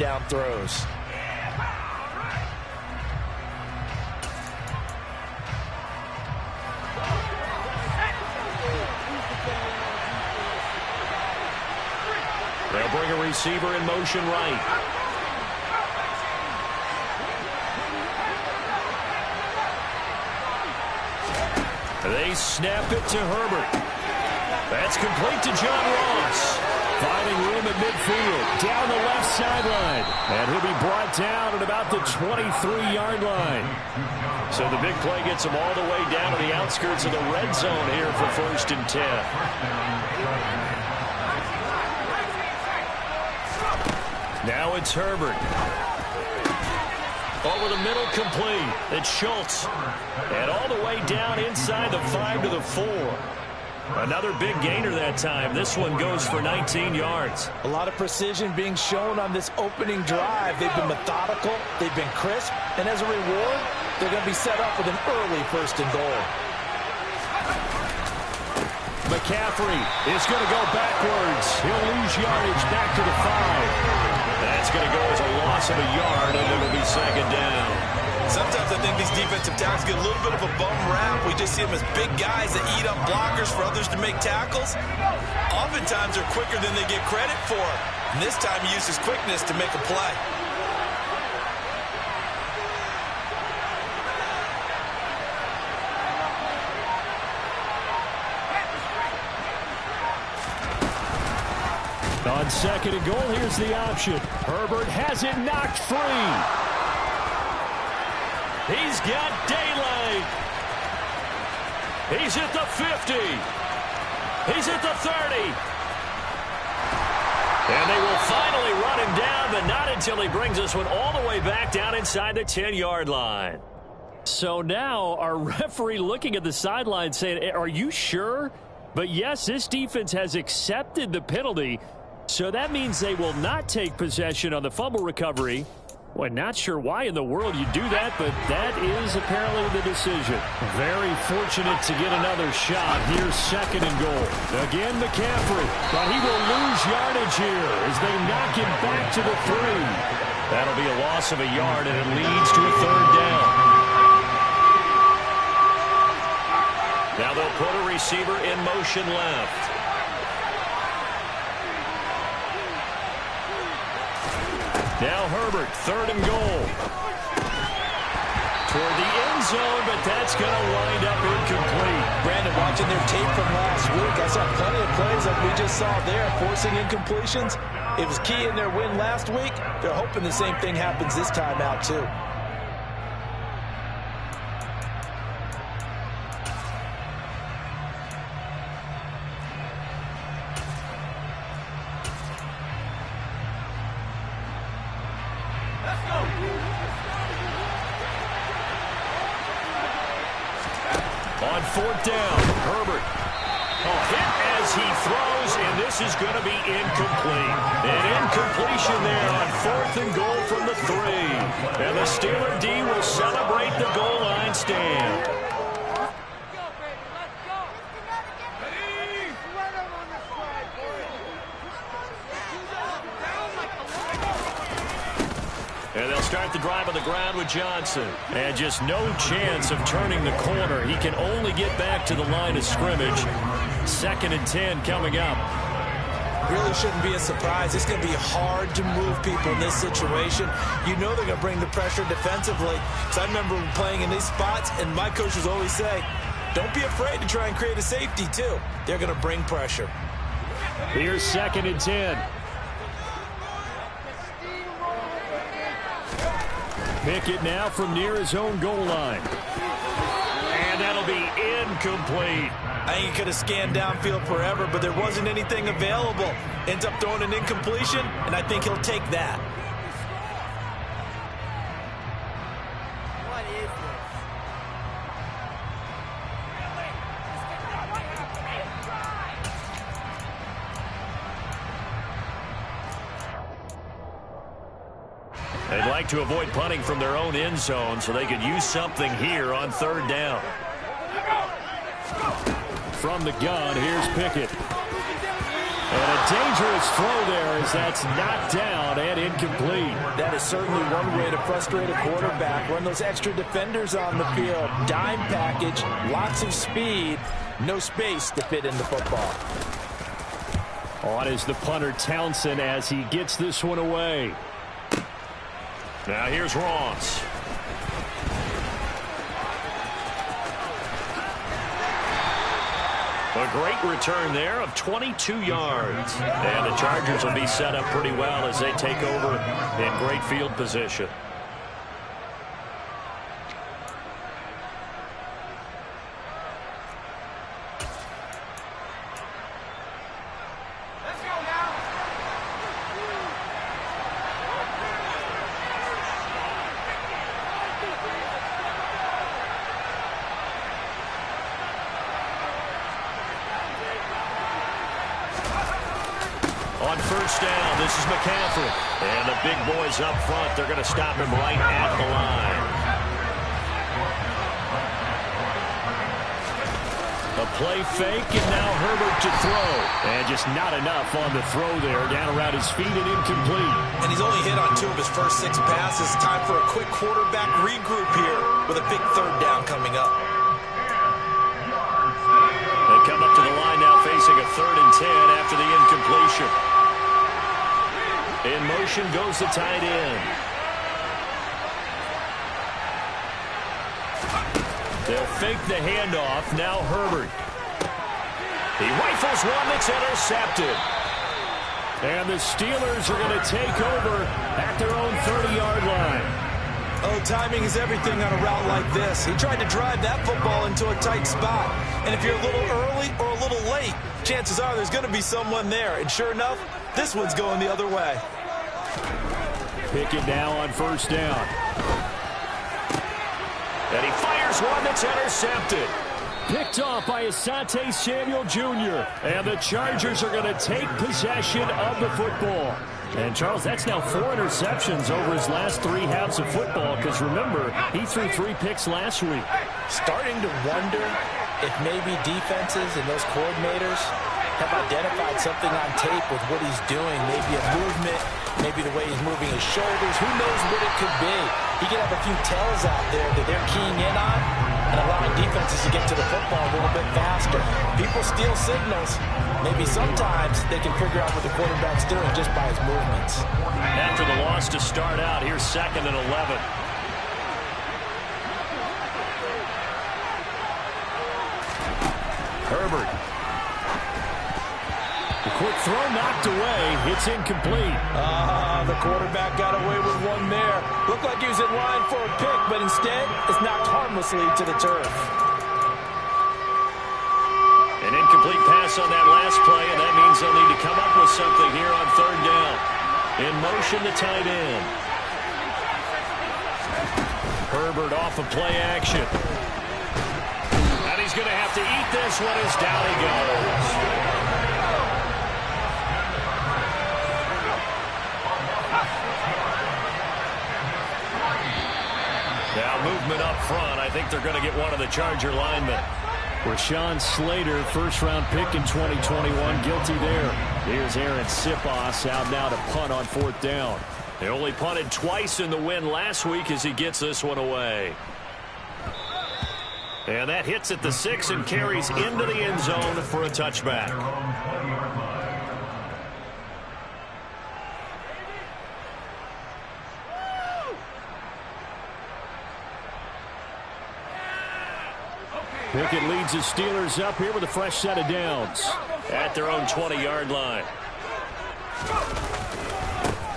down throws. They'll bring a receiver in motion right. They snap it to Herbert. That's complete to John Ross. Finding room at midfield, down the left sideline. And he'll be brought down at about the 23-yard line. So the big play gets him all the way down to the outskirts of the red zone here for 1st and 10. Now it's Herbert. Over the middle, complete. It's Schultz. And all the way down inside the 5 to the 4. Another big gainer that time. This one goes for 19 yards. A lot of precision being shown on this opening drive. They've been methodical. They've been crisp. And as a reward, they're going to be set up with an early 1st and goal. McCaffrey is going to go backwards. He'll lose yardage back to the 5. That's going to go as a loss of a yard, and it'll be 2nd down. Sometimes I think these defensive tackles get a little bit of a bum rap. We just see them as big guys that eat up blockers for others to make tackles. Oftentimes they're quicker than they get credit for. And this time he used his quickness to make a play. On 2nd and goal, here's the option. Herbert has it knocked free. He's got daylight. He's at the 50. He's at the 30. And they will finally run him down, but not until he brings this one all the way back down inside the 10-yard line. So now our referee looking at the sideline saying, are you sure? But yes, this defense has accepted the penalty. So that means they will not take possession on the fumble recovery. Well, not sure why in the world you do that, but that is apparently the decision. Very fortunate to get another shot. Here's 2nd and goal. Again, McCaffrey, but he will lose yardage here as they knock him back to the 3. That'll be a loss of a yard, and it leads to a 3rd down. Now they'll put a receiver in motion left. Now Herbert, 3rd and goal. Toward the end zone, but that's going to wind up incomplete. Brandon, watching their tape from last week, I saw plenty of plays like we just saw there, forcing incompletions. It was key in their win last week. They're hoping the same thing happens this time out, too. On 4th down, Herbert. Hit as he throws, and this is going to be incomplete. An incompletion there on 4th and goal from the 3. And the Steeler D will celebrate the goal line stand. And they'll start the drive on the ground with Johnson. And just no chance of turning the corner. He can only get back to the line of scrimmage. 2nd and 10 coming up. Really shouldn't be a surprise. It's going to be hard to move people in this situation. You know they're going to bring the pressure defensively. So I remember playing in these spots, and my coaches always say, don't be afraid to try and create a safety, too. They're going to bring pressure. Here's 2nd and 10. Pickett now from near his own goal line. And that'll be incomplete. I think he could have scanned downfield forever, but there wasn't anything available. Ends up throwing an incompletion, and I think he'll take that. What is this? They'd like to avoid punting from their own end zone so they could use something here on 3rd down. From the gun, here's Pickett. And a dangerous throw there as that's knocked down and incomplete. That is certainly one way to frustrate a quarterback. Run those extra defenders on the field. Dime package, lots of speed, no space to fit in the football. On is the punter Townsend as he gets this one away. Now here's Ross. A great return there of 22 yards. And the Chargers will be set up pretty well as they take over in great field position. On first down, this is McCaffrey. And the big boys up front, they're going to stop him right at the line. A play fake, and now Herbert to throw. And just not enough on the throw there. Down around his feet and incomplete. And he's only hit on 2 of his first 6 passes. Time for a quick quarterback regroup here with a big third down coming up. They come up to the line now facing a 3rd and 10 after the incompletion. In motion goes the tight end. They'll fake the handoff. Now Herbert. He rifles one that's intercepted. And the Steelers are going to take over at their own 30-yard line. Oh, timing is everything on a route like this. He tried to drive that football into a tight spot. And if you're a little early or a little late, chances are there's going to be someone there. And sure enough, this one's going the other way. Pick it now on first down. And he fires one that's intercepted. Picked off by Asante Samuel Jr. And the Chargers are going to take possession of the football. And, Charles, that's now 4 interceptions over his last 3 halves of football because, remember, he threw 3 picks last week. Starting to wonder if maybe defenses and those coordinators have identified something on tape with what he's doing. Maybe a movement, maybe the way he's moving his shoulders. Who knows what it could be? He could have a few tells out there that they're keying in on and allowing defenses to get to the football a little bit faster. People steal signals. Maybe sometimes they can figure out what the quarterback's doing just by his movements. After the loss to start out, here's 2nd and 11. Herbert. The quick throw knocked away. It's incomplete. The quarterback got away with one there. Looked like he was in line for a pick, but instead it's knocked harmlessly to the turf. An incomplete pass on that last play, and that means they'll need to come up with something here on 3rd down. In motion, the tight end. Herbert off of play action. And he's going to have to eat this one as down he goes. Now movement up front. I think they're going to get one of the Charger linemen. Rashawn Slater, first-round pick in 2021, guilty there. Here's Aaron Sipos out now to punt on 4th down. They only punted twice in the win last week as he gets this one away. And that hits at the 6 and carries into the end zone for a touchback. Pickett leads the Steelers up here with a fresh set of downs. At their own 20-yard line.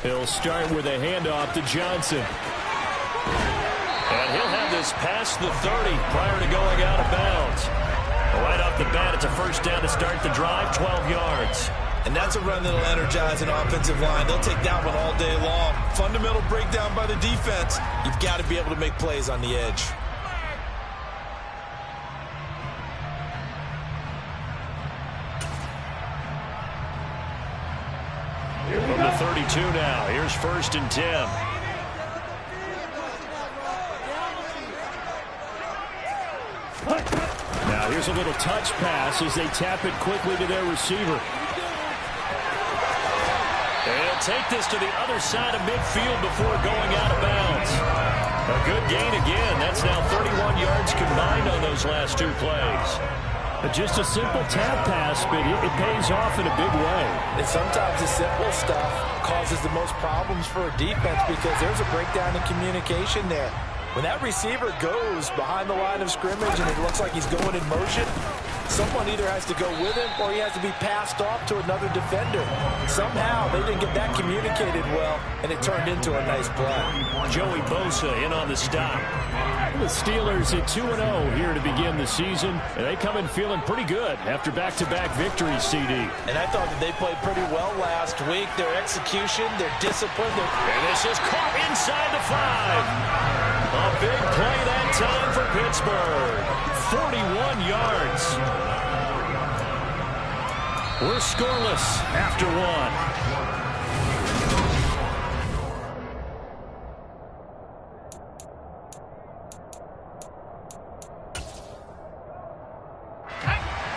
He'll start with a handoff to Johnson. And he'll have this past the 30 prior to going out of bounds. Right off the bat, it's a first down to start the drive, 12 yards. And that's a run that'll energize an offensive line. They'll take that one all day long. Fundamental breakdown by the defense. You've got to be able to make plays on the edge. From the 32 now, here's 1st and 10. Now here's a little touch pass as they tap it quickly to their receiver. take this to the other side of midfield before going out of bounds. A good gain again. That's now 31 yards combined on those last 2 plays. Just a simple tap pass, but it pays off in a big way. And sometimes the simple stuff causes the most problems for a defense because there's a breakdown in communication there. When that receiver goes behind the line of scrimmage and it looks like he's going in motion, someone either has to go with him or he has to be passed off to another defender. Somehow they didn't get that communicated well, and it turned into a nice play. Joey Bosa in on the stop. The Steelers at 2-0 here to begin the season, and they come in feeling pretty good after back-to-back victories, CD. And I thought that they played pretty well last week. Their execution, their discipline. And this is caught inside the 5. A big play that time for Pittsburgh. 41 yards. We're scoreless after 1.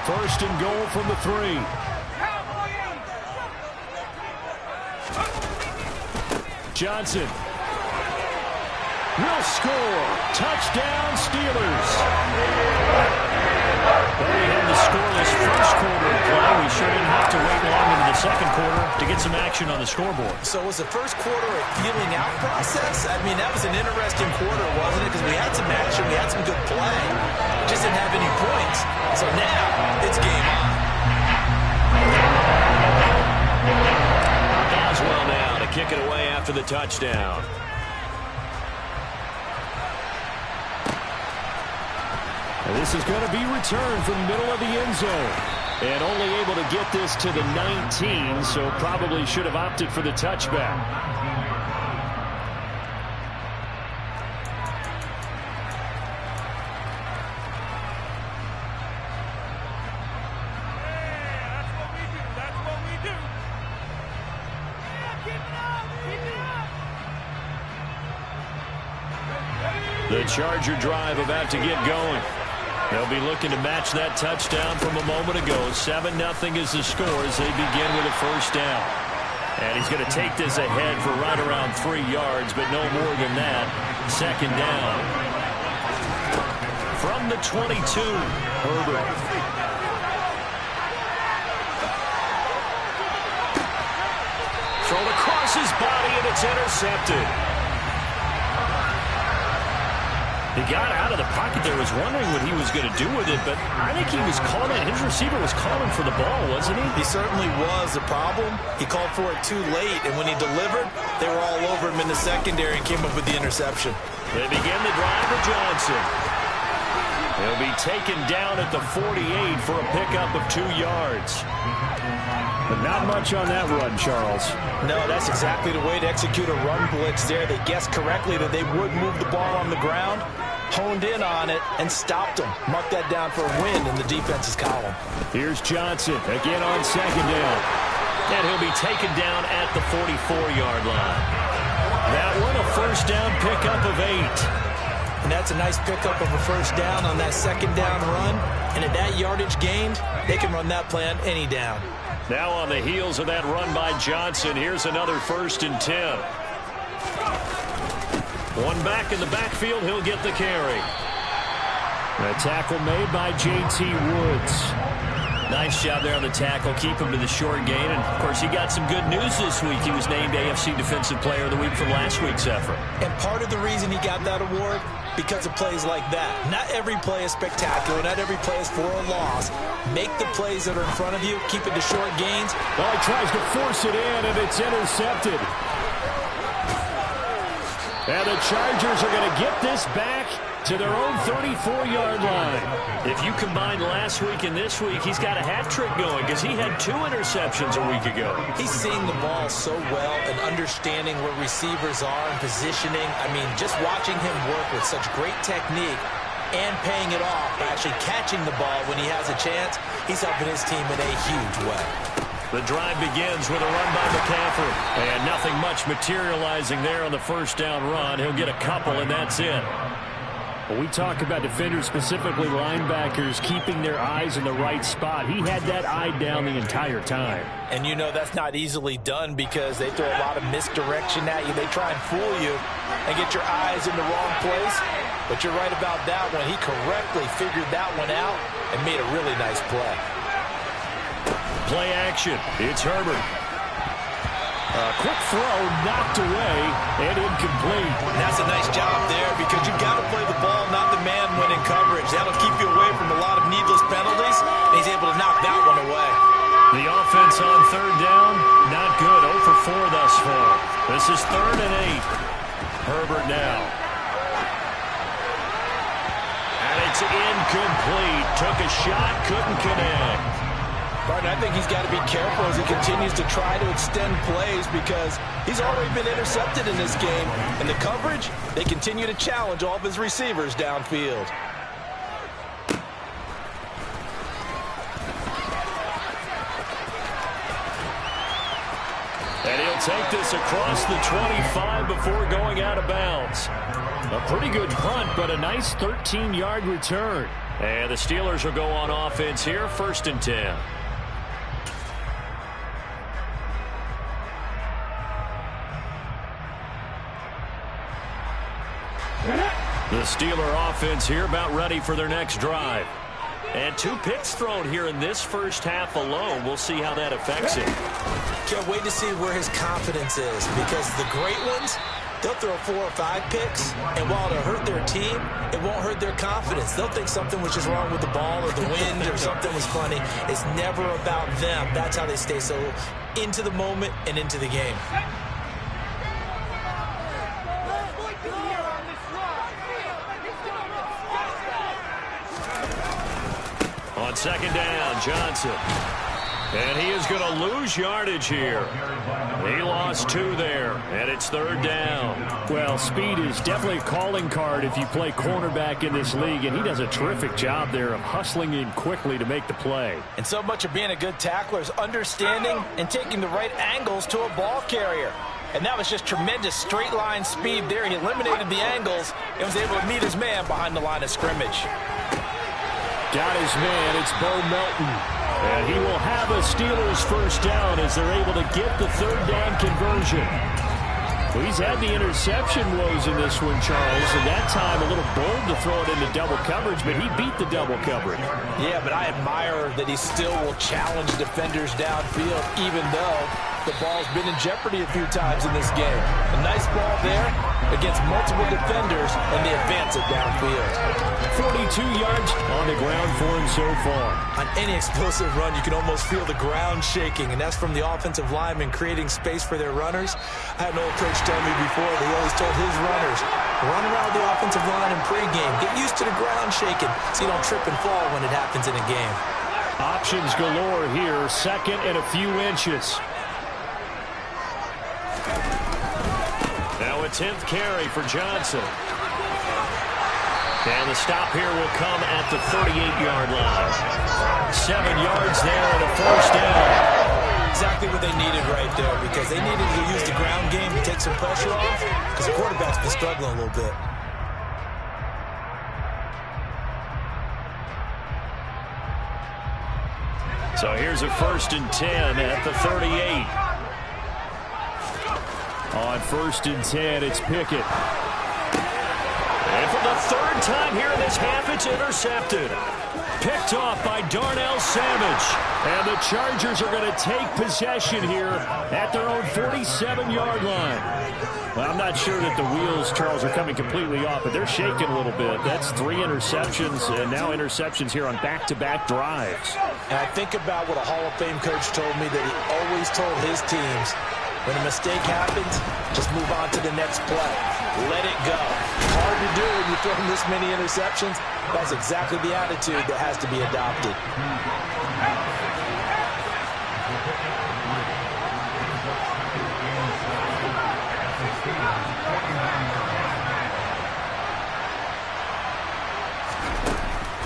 First and goal from the 3. Johnson. Will score. Touchdown, Steelers. Well, we had the scoreless first quarter of play. We sure didn't have to wait long into the second quarter to get some action on the scoreboard. So was the first quarter a feeling out process? I mean, that was an interesting quarter, wasn't it? Because we had some action, we had some good play. We just didn't have any points. So now it's game on. Boswell now to kick it away after the touchdown. And this is going to be returned from the middle of the end zone. And only able to get this to the 19, so probably should have opted for the touchback. The Charger drive about to get going. They'll be looking to match that touchdown from a moment ago. 7-0 is the score as they begin with a first down. And he's going to take this ahead for right around 3 yards, but no more than that. Second down. From the 22, Herbert. Thrown across his body, and it's intercepted. He got out of the pocket there, was wondering what he was going to do with it, but I think he was calling it. His receiver was calling for the ball, wasn't he? He certainly was. The problem, he called for it too late, and when he delivered, they were all over him in the secondary and came up with the interception. They begin the drive with Johnson. He'll be taken down at the 48 for a pickup of 2 yards. But not much on that run, Charles. No, that's exactly the way to execute a run blitz there. They guessed correctly that they would move the ball on the ground, honed in on it, and stopped them. Mark that down for a win in the defense's column. Here's Johnson again on second down. And he'll be taken down at the 44-yard line. That one, a first down pickup of 8. And that's a nice pickup of a first down on that second down run. And at that yardage gained, they can run that play on any down. Now on the heels of that run by Johnson, here's another 1st and 10. One back in the backfield, he'll get the carry. A tackle made by J.T. Woods. Nice job there on the tackle. Keep him to the short gain. And, of course, he got some good news this week. He was named AFC Defensive Player of the Week from last week's effort. And part of the reason he got that award, because of plays like that. Not every play is spectacular. Not every play is for a loss. Make the plays that are in front of you. Keep it to short gains. Well, he tries to force it in, and it's intercepted. And the Chargers are going to get this back to their own 34-yard line. If you combine last week and this week, he's got a hat trick going because he had 2 interceptions a week ago. He's seeing the ball so well and understanding where receivers are and positioning. I mean, just watching him work with such great technique and paying it off by actually catching the ball when he has a chance, he's helping his team in a huge way. The drive begins with a run by McCaffrey. And nothing much materializing there on the first down run. He'll get a couple, and that's it. When we talk about defenders, specifically linebackers, keeping their eyes in the right spot, he had that eye down the entire time. And you know that's not easily done because they throw a lot of misdirection at you. They try and fool you and get your eyes in the wrong place. But you're right about that one. He correctly figured that one out and made a really nice play. Play action. It's Herbert. A quick throw knocked away and incomplete. And that's a nice job there because you've got to play the ball, not the man when in coverage. That'll keep you away from a lot of needless penalties, and he's able to knock that one away. The offense on third down, not good. 0 for 4 thus far. This is 3rd and 8. Herbert now. And it's incomplete. Took a shot, couldn't connect. Barton, I think he's got to be careful as he continues to try to extend plays because he's already been intercepted in this game. And the coverage, they continue to challenge all of his receivers downfield. And he'll take this across the 25 before going out of bounds. A pretty good punt, but a nice 13-yard return. And the Steelers will go on offense here, 1st and 10. The Steeler offense here about ready for their next drive. And 2 picks thrown here in this first half alone. We'll see how that affects him. Can't wait to see where his confidence is because the great ones, they'll throw 4 or 5 picks, and while it'll hurt their team, it won't hurt their confidence. They'll think something was just wrong with the ball or the wind or something was funny. It's never about them. That's how they stay so into the moment and into the game. On 2nd down, Johnson. And he is going to lose yardage here. He lost 2 there, and it's 3rd down. Well, speed is definitely a calling card if you play cornerback in this league, and he does a terrific job there of hustling in quickly to make the play. And so much of being a good tackler is understanding and taking the right angles to a ball carrier. And that was just tremendous straight line speed there. He eliminated the angles and was able to meet his man behind the line of scrimmage. Got his man. It's Bo Melton. And he will have a Steelers 1st down as they're able to get the 3rd down conversion. Well, he's had the interception woes in this one, Charles, and that time a little bold to throw it into double coverage, but he beat the double coverage. Yeah, but I admire that he still will challenge defenders downfield, even though the ball's been in jeopardy a few times in this game. A nice ball there against multiple defenders, and they advance it downfield. 42 yards on the ground for him so far. On any explosive run, you can almost feel the ground shaking, and that's from the offensive linemen creating space for their runners. I had an old coach tell me before that he always told his runners, run around the offensive line in pregame. Get used to the ground shaking so you don't trip and fall when it happens in a game. Options galore here, 2nd and a few inches. Now a 10th carry for Johnson. And the stop here will come at the 38-yard line. 7 yards there and a 1st down. Exactly what they needed right there because they needed to use the ground game to take some pressure off because the quarterback's been struggling a little bit. So here's a 1st and 10 at the 38. On 1st and 10, it's Pickett. And for the 3rd time here in this half, it's intercepted. Picked off by Darnell Savage. And the Chargers are going to take possession here at their own 47-yard line. Well, I'm not sure that the wheels, Charles, are coming completely off, but they're shaking a little bit. That's 3 interceptions, and now interceptions here on back-to-back drives. And I think about what a Hall of Fame coach told me that he always told his teams, when a mistake happens, just move on to the next play. Let it go. Hard to do when you throw this many interceptions. That's exactly the attitude that has to be adopted.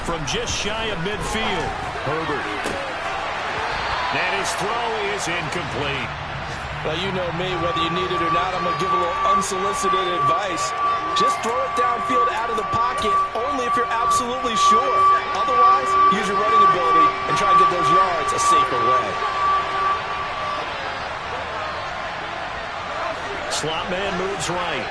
From just shy of midfield, Herbert. And his throw is incomplete. Well, you know me, whether you need it or not, I'm going to give a little unsolicited advice. Just throw it downfield out of the pocket only if you're absolutely sure. Otherwise, use your running ability and try and get those yards a safer way. Slot man moves right.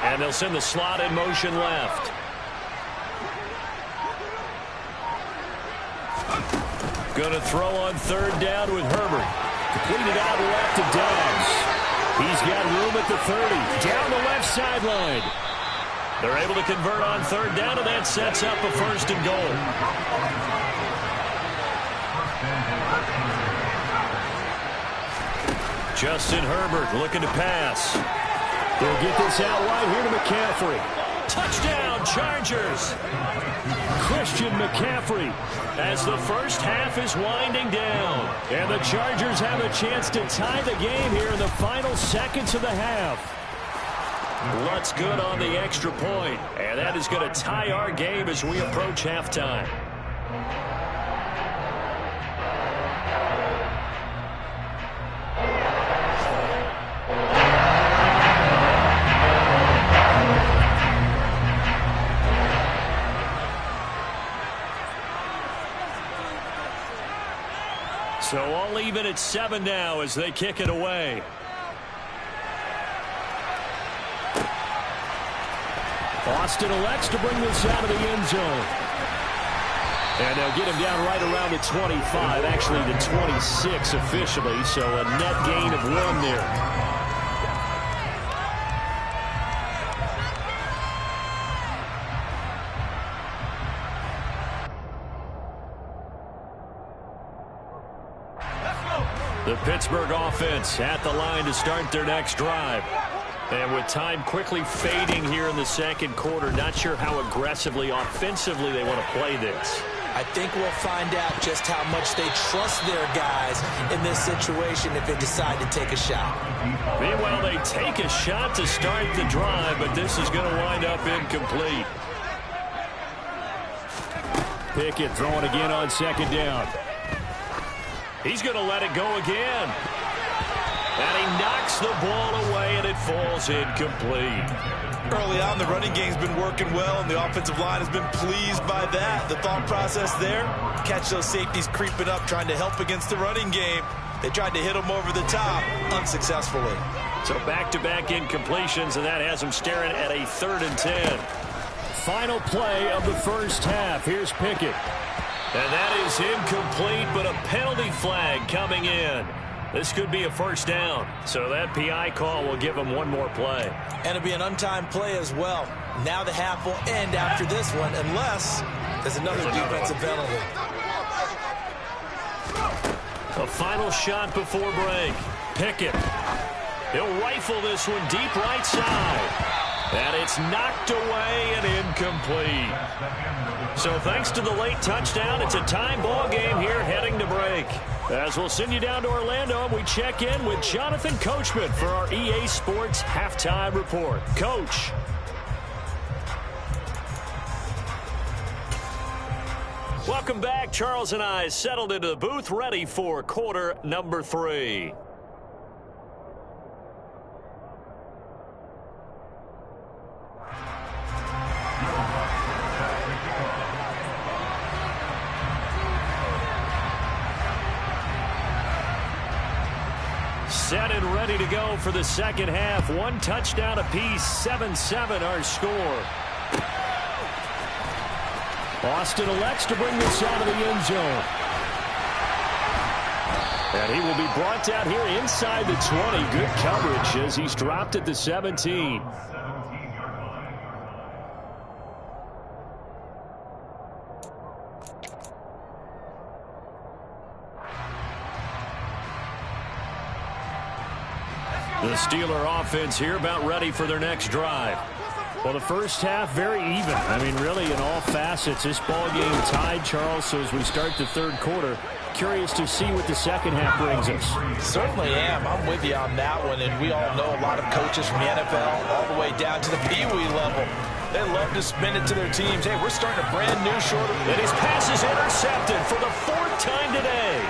And they'll send the slot in motion left. Going to throw on third down with Herbert. Completed out left to Downs. He's got room at the 30. Down the left sideline. They're able to convert on third down, and that sets up a 1st and goal. Justin Herbert looking to pass. They'll get this out wide here to McCaffrey. Touchdown, Chargers. Christian McCaffrey as the first half is winding down. And the Chargers have a chance to tie the game here in the final seconds of the half. Lutz good on the extra point. And that is going to tie our game as we approach halftime. So all even at 7 now as they kick it away. Austin elects to bring this out of the end zone. And they'll get him down right around the 25, actually the 26 officially, so a net gain of 1 there. The Pittsburgh offense at the line to start their next drive. And with time quickly fading here in the second quarter, not sure how aggressively, offensively they want to play this. I think we'll find out just how much they trust their guys in this situation if they decide to take a shot. Meanwhile, they take a shot to start the drive, but this is going to wind up incomplete. Pickett throwing again on 2nd down. He's going to let it go again. And he knocks the ball away, and it falls incomplete. Early on, the running game's been working well, and the offensive line has been pleased by that. The thought process there, catch those safeties creeping up, trying to help against the running game. They tried to hit them over the top, unsuccessfully. So back-to-back incompletions, and that has them staring at a 3rd and 10. Final play of the first half. Here's Pickett. And that is incomplete, but a penalty flag coming in. This could be a 1st down. So that PI call will give them 1 more play. And it'll be an untimed play as well. Now the half will end after this one, unless there's another defensive penalty. A final shot before break. Pickett. He'll rifle this one deep right side. And it's knocked away and incomplete. So thanks to the late touchdown, it's a tie ball game here heading to break. As we'll send you down to Orlando, and we check in with Jonathan Coachman for our EA Sports Halftime Report. Coach. Welcome back. Charles and I settled into the booth ready for quarter number 3. Set and ready to go for the second half. 1 touchdown apiece, 7-7 our score. Austin elects to bring this out of the end zone. And he will be brought down here inside the 20. Good coverage as he's dropped at the 17. The Steeler offense here about ready for their next drive. Well, the first half very even. I mean, really in all facets, this ball game tied, Charles. So as we start the 3rd quarter, curious to see what the second half brings us. Certainly am. I'm with you on that one. And we all know a lot of coaches from the NFL all the way down to the Pee Wee level. They love to spin it to their teams. Hey, we're starting a brand new shorter. And his pass is intercepted for the 4th time today.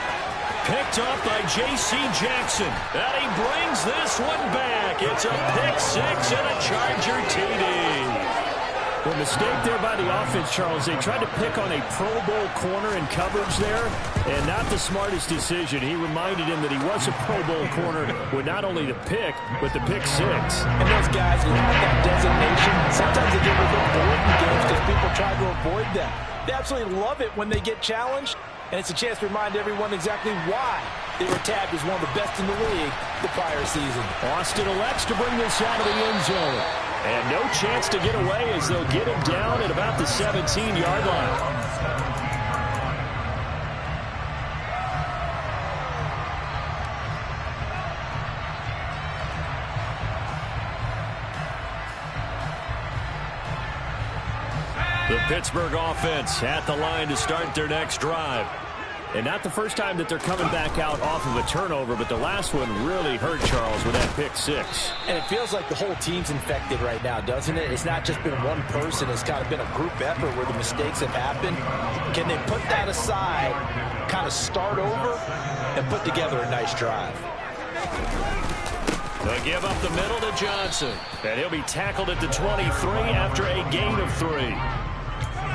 Picked up by J.C. Jackson. And he brings this one back. It's a pick 6 and a Charger TD. The mistake there by the offense, Charles, they tried to pick on a Pro Bowl corner in coverage there, and not the smartest decision. He reminded him that he was a Pro Bowl corner with not only the pick, but the pick 6. And those guys who have that designation, sometimes they get a little bored in games because people try to avoid them. They absolutely love it when they get challenged, and it's a chance to remind everyone exactly why they were tabbed as one of the best in the league the prior season. Austin elects to bring this out of the end zone. And no chance to get away as they'll get him down at about the 17-yard line. The Pittsburgh offense at the line to start their next drive. And not the first time that they're coming back out off of a turnover, but the last one really hurt Charles with that pick 6. And it feels like the whole team's infected right now, doesn't it? It's not just been one person. It's kind of been a group effort where the mistakes have happened. Can they put that aside, kind of start over, and put together a nice drive? They'll give up the middle to Johnson. And he'll be tackled at the 23 after a gain of 3.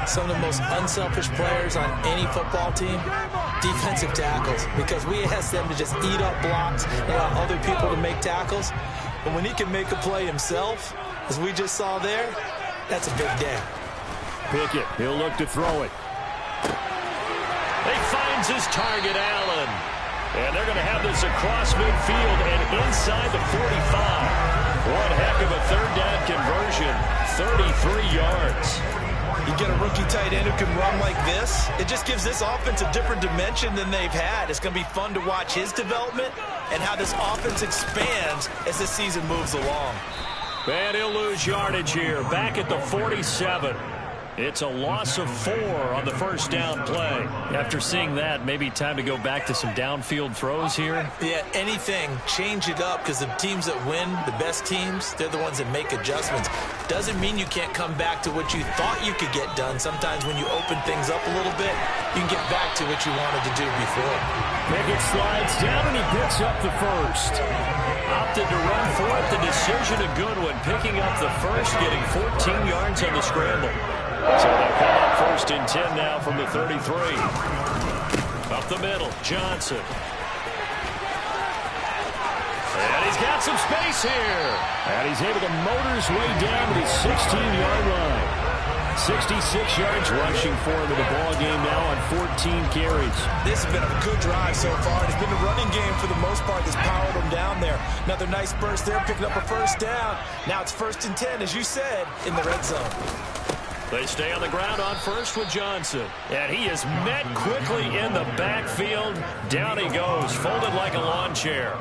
Some of the most unselfish players on any football team, defensive tackles, because we ask them to just eat up blocks and allow other people to make tackles. But when he can make a play himself, as we just saw there, that's a big day. Pickett, he'll look to throw it. He finds his target, Allen. And they're going to have this across midfield and inside the 45. One heck of a 3rd down conversion, 33 yards. You get a rookie tight end who can run like this, it just gives this offense a different dimension than they've had. It's going to be fun to watch his development and how this offense expands as the season moves along. And he'll lose yardage here, back at the 47. It's a loss of 4 on the first down play. After seeing that, maybe time to go back to some downfield throws here. Yeah, anything. Change it up, because the teams that win, the best teams, they're the ones that make adjustments. Doesn't mean you can't come back to what you thought you could get done. Sometimes when you open things up a little bit, you can get back to what you wanted to do before. Pickett slides down and he picks up the first. Opted to run for it. The decision a good one. Picking up the first, getting 14 yards on the scramble. So they'll come up 1st and 10 now from the 33. Up the middle, Johnson. And he's got some space here. And he's able to motor his way down to the 16-yard line. 66 yards rushing for him in the ball game now on 14 carries. This has been a good drive so far. It's been the running game for the most part that's powered them down there. Another nice burst there, picking up a 1st down. Now it's 1st and 10, as you said, in the red zone. They stay on the ground on first with Johnson. And he is met quickly in the backfield. Down he goes, folded like a lawn chair.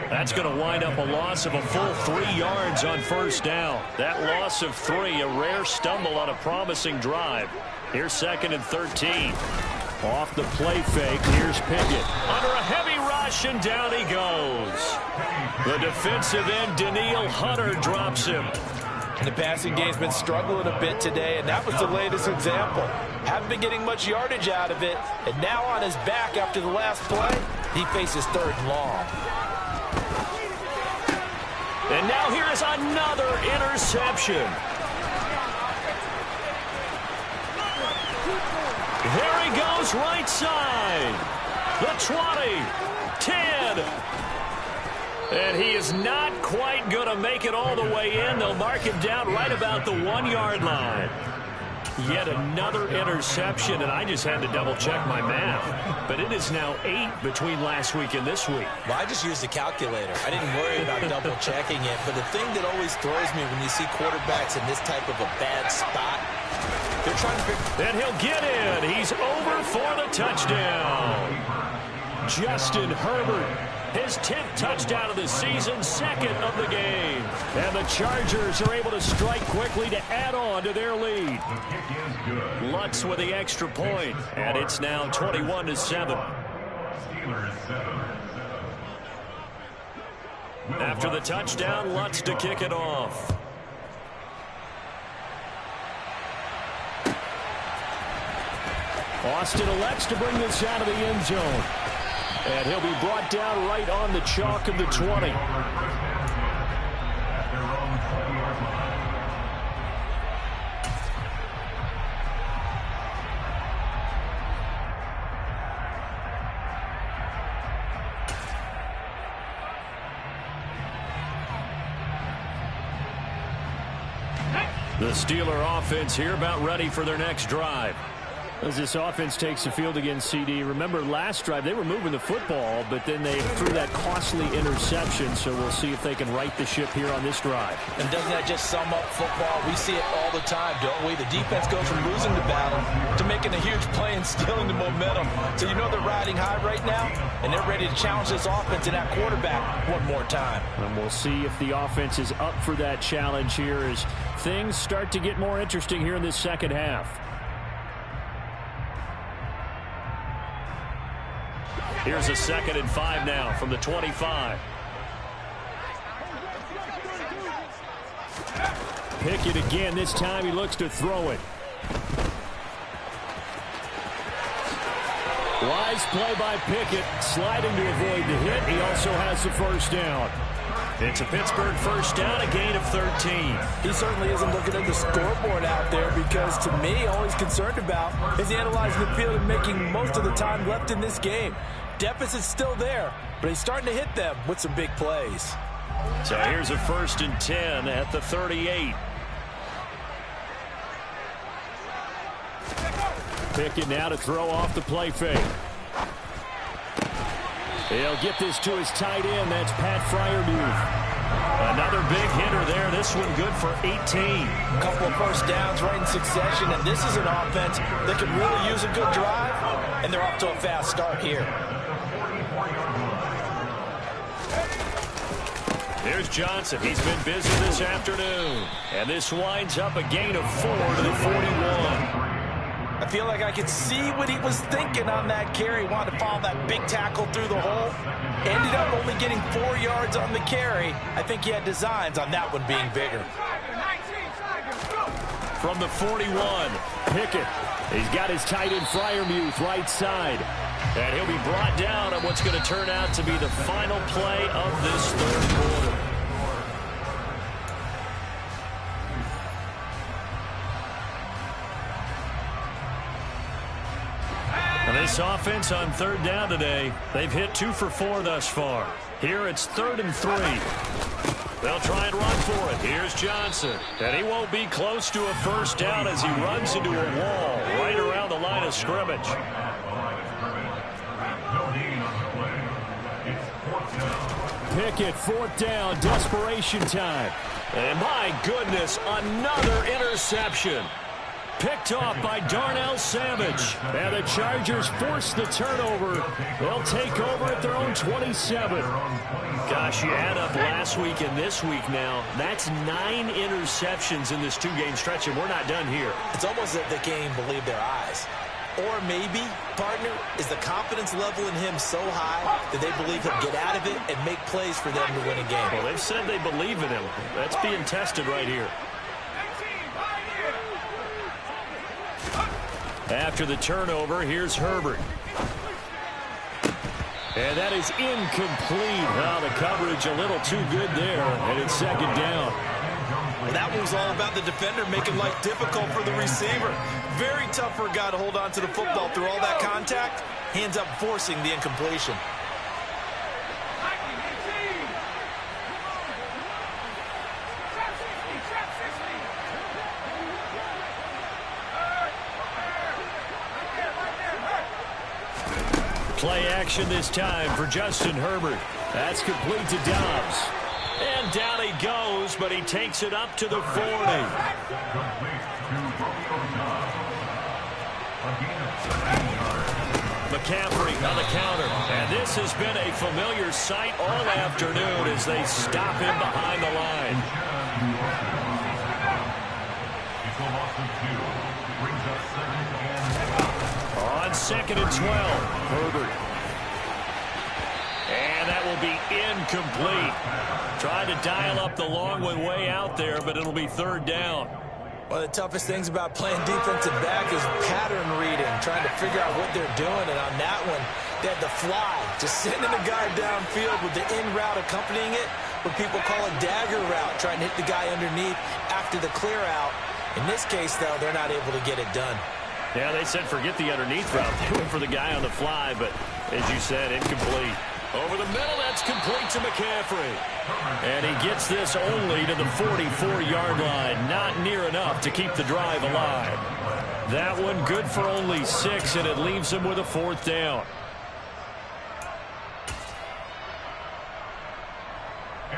That's going to wind up a loss of a full 3 yards on 1st down. That loss of 3, a rare stumble on a promising drive. Here's 2nd and 13. Off the play fake, here's Pickett. Under a heavy rush, and down he goes. The defensive end, Danielle Hunter, drops him. And the passing game's been struggling a bit today, and that was the latest example. Haven't been getting much yardage out of it, and now on his back after the last play, he faces 3rd and long. And now here is another interception. There he goes, right side. The 20, 10. And he is not quite going to make it all the way in. They'll mark him down right about the 1-yard line. Yet another interception, and I just had to double-check my math. But it is now 8 between last week and this week. Well, I just used a calculator. I didn't worry about double-checking it. But the thing that always throws me when you see quarterbacks in this type of a bad spot, they're trying to figure... And he'll get in. He's over for the touchdown. Justin Herbert. His 10th touchdown of the season, 2nd of the game. And the Chargers are able to strike quickly to add on to their lead. Lutz with the extra point, and it's now 21-7. After the touchdown, Lutz to kick it off. Austin elects to bring this out of the end zone. And he'll be brought down right on the chalk of the 20. The Steeler offense here about ready for their next drive. As this offense takes the field against CD, remember last drive they were moving the football, but then they threw that costly interception, so we'll see if they can right the ship here on this drive. And doesn't that just sum up football? We see it all the time, don't we? The defense goes from losing the battle to making a huge play and stealing the momentum. So you know they're riding high right now, and they're ready to challenge this offense and that quarterback one more time. And we'll see if the offense is up for that challenge here as things start to get more interesting here in this second half. Here's a 2nd and 5 now from the 25. Pickett again. This time he looks to throw it. Wise play by Pickett, sliding to avoid the hit. He also has the first down. It's a Pittsburgh first down, a gain of 13. He certainly isn't looking at the scoreboard out there because, to me, all he's concerned about is analyzing the field and making most of the time left in this game. Deficit's still there, but he's starting to hit them with some big plays. So here's a 1st and 10 at the 38. Pickett now to throw off the play fake. He'll get this to his tight end. That's Pat Freiermuth. Another big hitter there. This one good for 18. A couple of first downs right in succession, and this is an offense that can really use a good drive, and they're off to a fast start here. Here's Johnson. He's been busy this afternoon. And this winds up a gain of 4 to the 41. I feel like I could see what he was thinking on that carry. He wanted to follow that big tackle through the hole. Ended up only getting 4 yards on the carry. I think he had designs on that one being bigger. From the 41, Pickett. He's got his tight end Freiermuth right side. And he'll be brought down on what's going to turn out to be the final play of this third quarter. And this offense on 3rd down today, they've hit 2 for 4 thus far. Here it's 3rd and 3. They'll try and run for it. Here's Johnson. And he won't be close to a first down as he runs into a wall right around the line of scrimmage. Pickett, 4th down, desperation time. And my goodness, another interception. Picked off by Darnell Savage. And the Chargers force the turnover. They'll take over at their own 27. Gosh, you add up last week and this week now. That's 9 interceptions in this 2-game stretch, and we're not done here. It's almost that they can't even believe their eyes. Or maybe, partner, is the confidence level in him so high that they believe he'll get out of it and make plays for them to win a game. Well, they've said they believe in him. That's being tested right here. After the turnover, here's Herbert. And that is incomplete. Well, the coverage a little too good there, and it's 2nd down. Well, that one was all about the defender making life difficult for the receiver. Very tough for a guy to hold on to the football through all that contact. Hands up forcing the incompletion. Play action this time for Justin Herbert. That's complete to Dobbs. And down he goes, but he takes it up to the 40. McCaffrey on the counter. And this has been a familiar sight all afternoon as they stop him behind the line. On 2nd and 12, Herbert. And that will be incomplete. Trying to dial up the long one way out there, but it'll be 3rd down. One of the toughest things about playing defensive back is pattern reading, trying to figure out what they're doing. And on that one, they had the fly, just sending a guy downfield with the in route accompanying it, what people call a dagger route, trying to hit the guy underneath after the clear out. In this case, though, they're not able to get it done. Yeah, they said forget the underneath route. They went for the guy on the fly, but as you said, incomplete. Over the middle, that's complete to McCaffrey. And he gets this only to the 44-yard line. Not near enough to keep the drive alive. That one good for only 6, and it leaves him with a 4th down.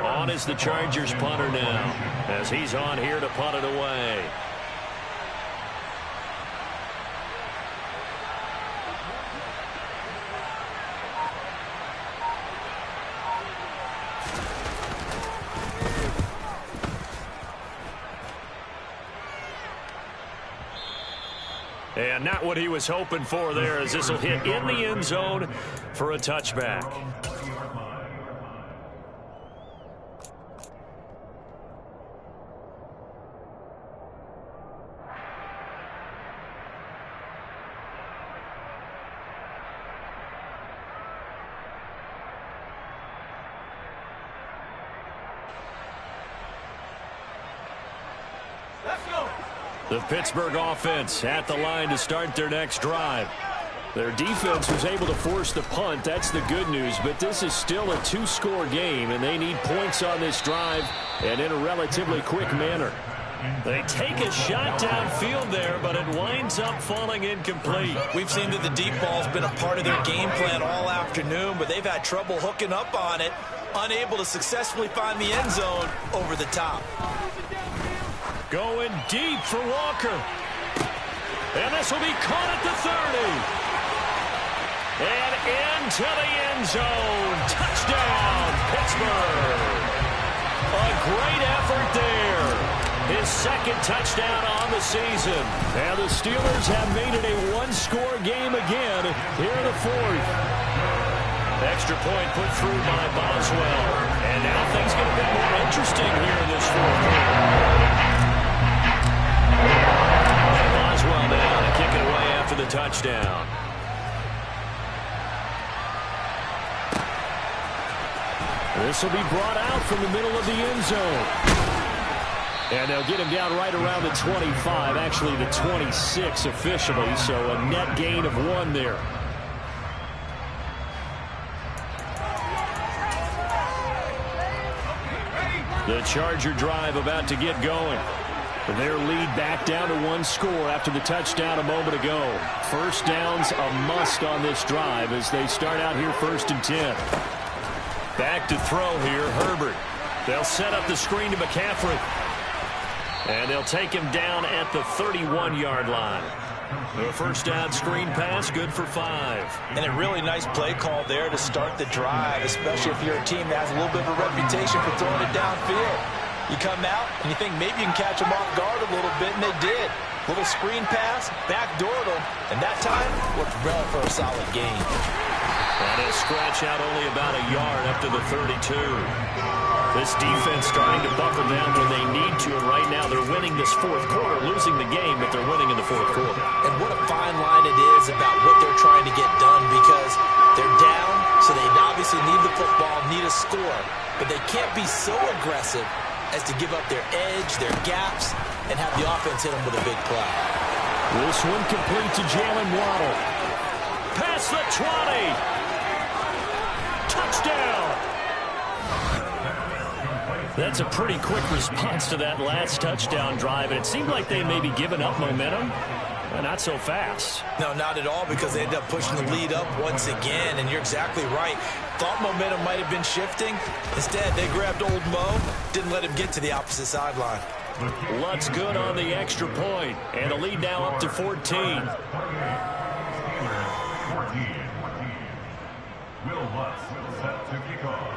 On is the Chargers punter now, as he's on here to punt it away. And not what he was hoping for there, as this will hit in the end zone for a touchback. The Pittsburgh offense at the line to start their next drive. Their defense was able to force the punt. That's the good news. But this is still a 2-score game, and they need points on this drive and in a relatively quick manner. They take a shot downfield there, but it winds up falling incomplete. We've seen that the deep ball's been a part of their game plan all afternoon, but they've had trouble hooking up on it, unable to successfully find the end zone over the top. Going deep for Walker. And this will be caught at the 30. And into the end zone. Touchdown, Pittsburgh. A great effort there. His 2nd touchdown on the season. And the Steelers have made it a 1-score game again here in the 4th. Extra point put through by Boswell. And now things get a bit more interesting here in this 4th quarter. Boswell now to kick it away after the touchdown. This will be brought out from the middle of the end zone. And they'll get him down right around the 25, actually the 26 officially, so a net gain of 1 there. The Charger drive about to get going. Their lead back down to 1 score after the touchdown a moment ago. First down's a must on this drive as they start out here 1st and 10. Back to throw here, Herbert. They'll set up the screen to McCaffrey. And they'll take him down at the 31-yard line. The first down screen pass, good for 5. And a really nice play call there to start the drive, especially if you're a team that has a little bit of a reputation for throwing it downfield. You come out and you think maybe you can catch them off guard a little bit, and they did. Little screen pass, backdoored them, and that time looked well for a solid gain. And a scratch out only about a yard up to the 32. This defense starting to buckle down when they need to, and right now they're winning this 4th quarter, losing the game, but they're winning in the 4th quarter. And what a fine line it is about what they're trying to get done, because they're down, so they obviously need the football, need a score, but they can't be so aggressive as to give up their edge, their gaps, and have the offense hit them with a big play. This one complete to Jalen Waddle. Past the 20. Touchdown. That's a pretty quick response to that last touchdown drive, and it seemed like they may be giving up momentum. Not so fast. No, not at all, because they ended up pushing the lead up once again, and you're exactly right. Thought momentum might have been shifting. Instead, they grabbed old Mo, didn't let him get to the opposite sideline. Lutz good on the extra point, and a lead now up to 14.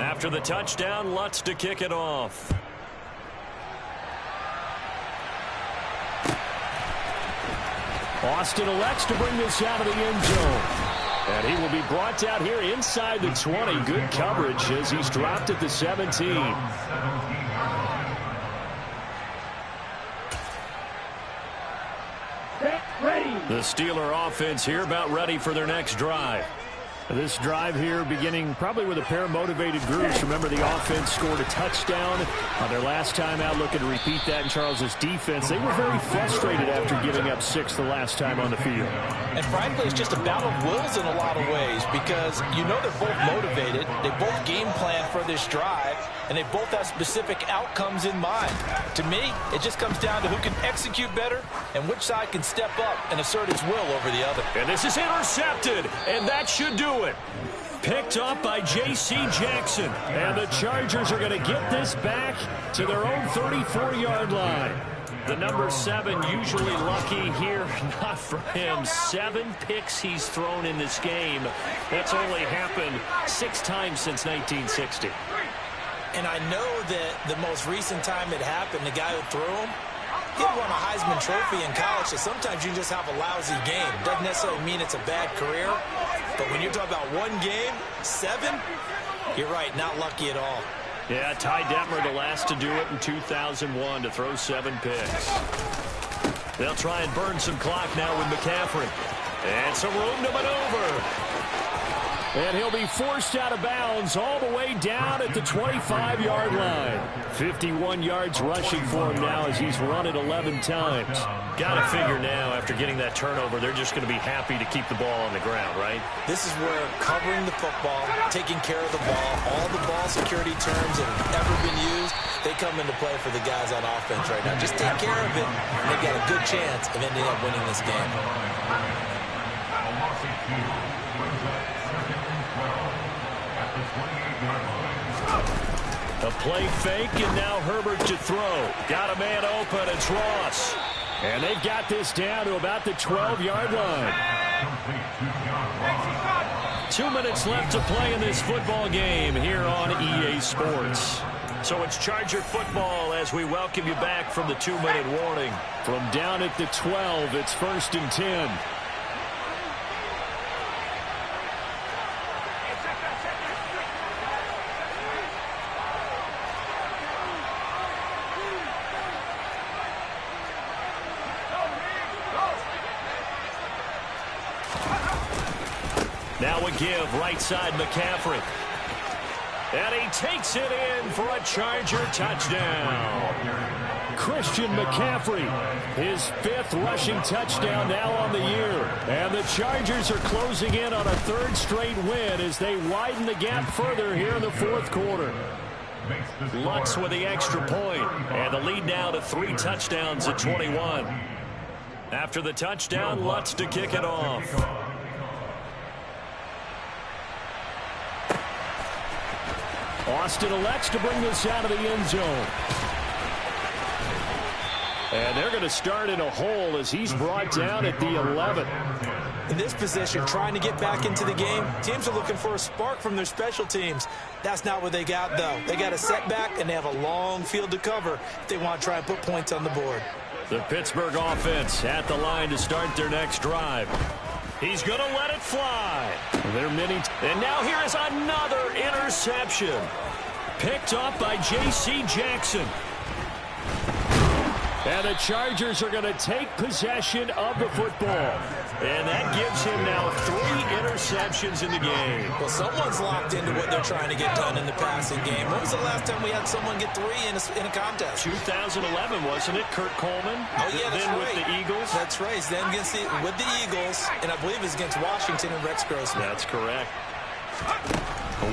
After the touchdown, Lutz to kick it off. Austin elects to bring this out of the end zone. And he will be brought down here inside the 20. Good coverage as he's dropped at the 17. The Steeler offense here about ready for their next drive. This drive here beginning probably with a pair of motivated groups. Remember, the offense scored a touchdown on their last time out, looking to repeat that in Charles's defense. They were very frustrated after giving up 6 the last time on the field. And frankly, it's just a battle of wills in a lot of ways because you know they're both motivated. They both game plan for this drive, and they both have specific outcomes in mind. To me, it just comes down to who can execute better and which side can step up and assert its will over the other. And this is intercepted, and that should do it. Picked up by J.C. Jackson. And the Chargers are going to get this back to their own 34-yard line. The number 7 usually lucky here. Not for him. 7 picks he's thrown in this game. That's only happened 6 times since 1960. And I know that the most recent time it happened, the guy who threw him, he won a Heisman Trophy in college, so sometimes you just have a lousy game. Doesn't necessarily mean it's a bad career, but when you're talking about one game, 7, you're right, not lucky at all. Yeah, Ty Detmer, the last to do it in 2001, to throw 7 picks. They'll try and burn some clock now with McCaffrey. And some room to maneuver. And he'll be forced out of bounds all the way down at the 25-yard line. 51 yards rushing for him now as he's run it 11 times. Got to figure now, after getting that turnover, they're just going to be happy to keep the ball on the ground, right? This is where covering the football, taking care of the ball, all the ball security terms that have ever been used, they come into play for the guys on offense right now. Just take care of it, and they've got a good chance of ending up winning this game. A play fake, and now Herbert to throw. Got a man open, it's Ross. And they've got this down to about the 12-yard line. 2 minutes left to play in this football game here on EA Sports. So it's Charger football as we welcome you back from the 2-minute warning. From down at the 12, it's 1st and 10. Now a give, right side McCaffrey. And he takes it in for a Charger touchdown. Christian McCaffrey, his 5th rushing touchdown now on the year. And the Chargers are closing in on a 3rd straight win as they widen the gap further here in the 4th quarter. Lutz with the extra point, and the lead now to 3 touchdowns at 21. After the touchdown, Lutz to kick it off. Austin elects to bring this out of the end zone. And they're going to start in a hole as he's brought down at the 11. In this position, trying to get back into the game, teams are looking for a spark from their special teams. That's not what they got, though. They got a setback, and they have a long field to cover if they want to try and put points on the board. The Pittsburgh offense at the line to start their next drive. He's going to let it fly. And now here is another interception. Picked up by J.C. Jackson. And the Chargers are going to take possession of the football. And that gives him now 3 interceptions in the game. Well, someone's locked into what they're trying to get done in the passing game. When was the last time we had someone get 3 in a contest? 2011, wasn't it? Kurt Coleman? Oh, yeah, that's then right. With the Eagles? That's right. Then with the Eagles, and I believe it's against Washington and Rex Grossman. That's correct.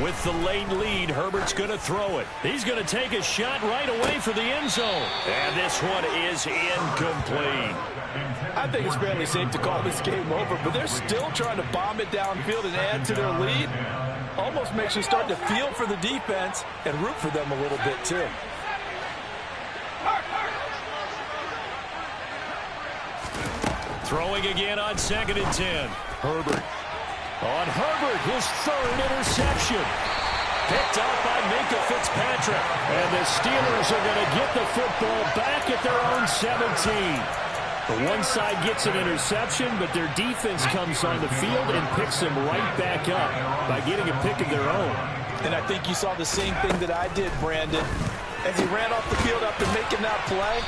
With the late lead, Herbert's going to throw it. He's going to take a shot right away for the end zone. And this one is incomplete. I think it's fairly safe to call this game over, but they're still trying to bomb it downfield and add to their lead. Almost makes you start to feel for the defense and root for them a little bit, too. Throwing again on 2nd and 10. Herbert. On Herbert, his 3rd interception. Picked up by Minka Fitzpatrick. And the Steelers are going to get the football back at their own 17. The one side gets an interception, but their defense comes on the field and picks them right back up by getting a pick of their own. And I think you saw the same thing that I did, Brandon. As he ran off the field after making that play,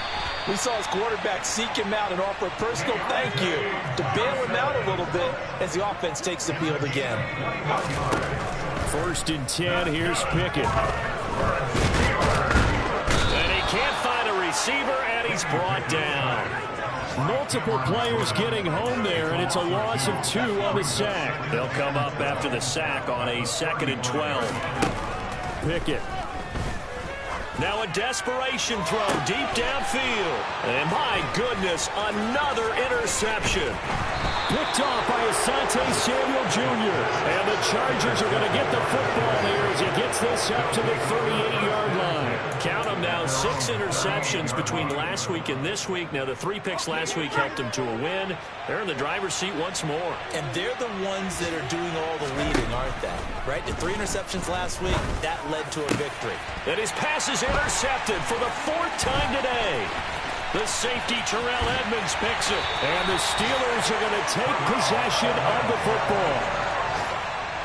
We saw his quarterback seek him out and offer a personal thank you to bail him out a little bit as the offense takes the field again. 1st and 10, here's Pickett. And he can't find a receiver, and he's brought down. Multiple players getting home there, and it's a loss of 2 on the sack. They'll come up after the sack on a 2nd and 12. Pickett. Now a desperation throw deep downfield. And my goodness, another interception. Picked off by Asante Samuel Jr. And the Chargers are going to get the football here as he gets this up to the 38-yard line. Count them now, 6 interceptions between last week and this week. Now the 3 picks last week helped them to a win. They're in the driver's seat once more. And they're the ones that are doing all the leading, aren't they? Right? The 3 interceptions last week, that led to a victory. And his pass is intercepted for the 4th time today. The safety, Terrell Edmonds, picks it. And the Steelers are going to take possession of the football.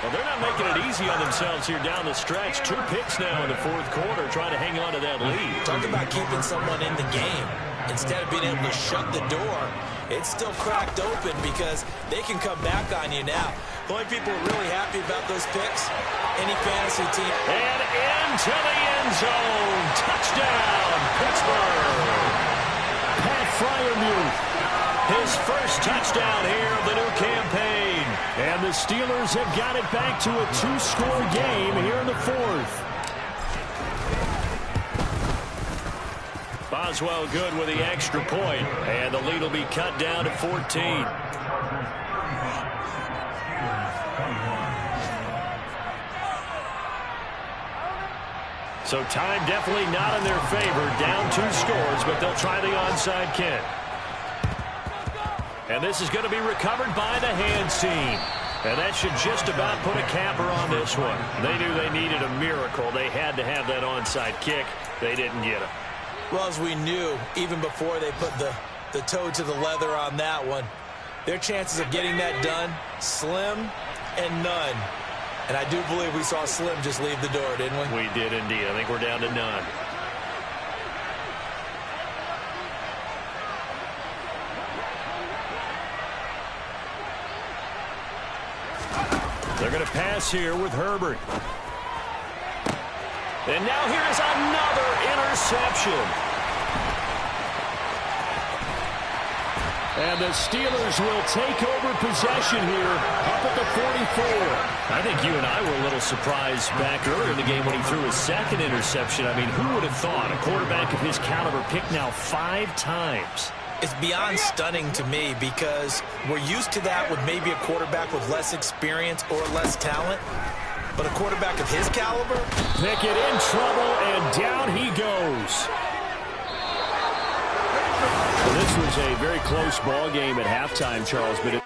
Well, they're not making it easy on themselves here down the stretch. 2 picks now in the 4th quarter, trying to hang on to that lead. Talk about keeping someone in the game. Instead of being able to shut the door, it's still cracked open because they can come back on you now. The only people who are really happy about those picks, any fantasy team. And into the end zone. Touchdown, Pittsburgh. Pat Freiermuth, his first touchdown here of the new campaign. And the Steelers have got it back to a 2-score game here in the 4th. Boswell good with the extra point. And the lead will be cut down to 14. So time definitely not in their favor. Down 2 scores, but they'll try the onside kick. And this is going to be recovered by the hands team. And that should just about put a capper on this one. They knew they needed a miracle. They had to have that onside kick. They didn't get it. Well, as we knew, even before they put the toe to the leather on that one, their chances of getting that done, slim and none. And I do believe we saw Slim just leave the door, didn't we? We did indeed. I think we're down to none. They're going to pass here with Herbert. And now here's another interception. And the Steelers will take over possession here up at the 44. I think you and I were a little surprised back earlier in the game when he threw his 2nd interception. I mean, who would have thought a quarterback of his caliber picked now 5 times? It's beyond stunning to me because we're used to that with maybe a quarterback with less experience or less talent. But a quarterback of his caliber? Pickett in trouble, and down he goes. Well, this was a very close ball game at halftime, Charles, but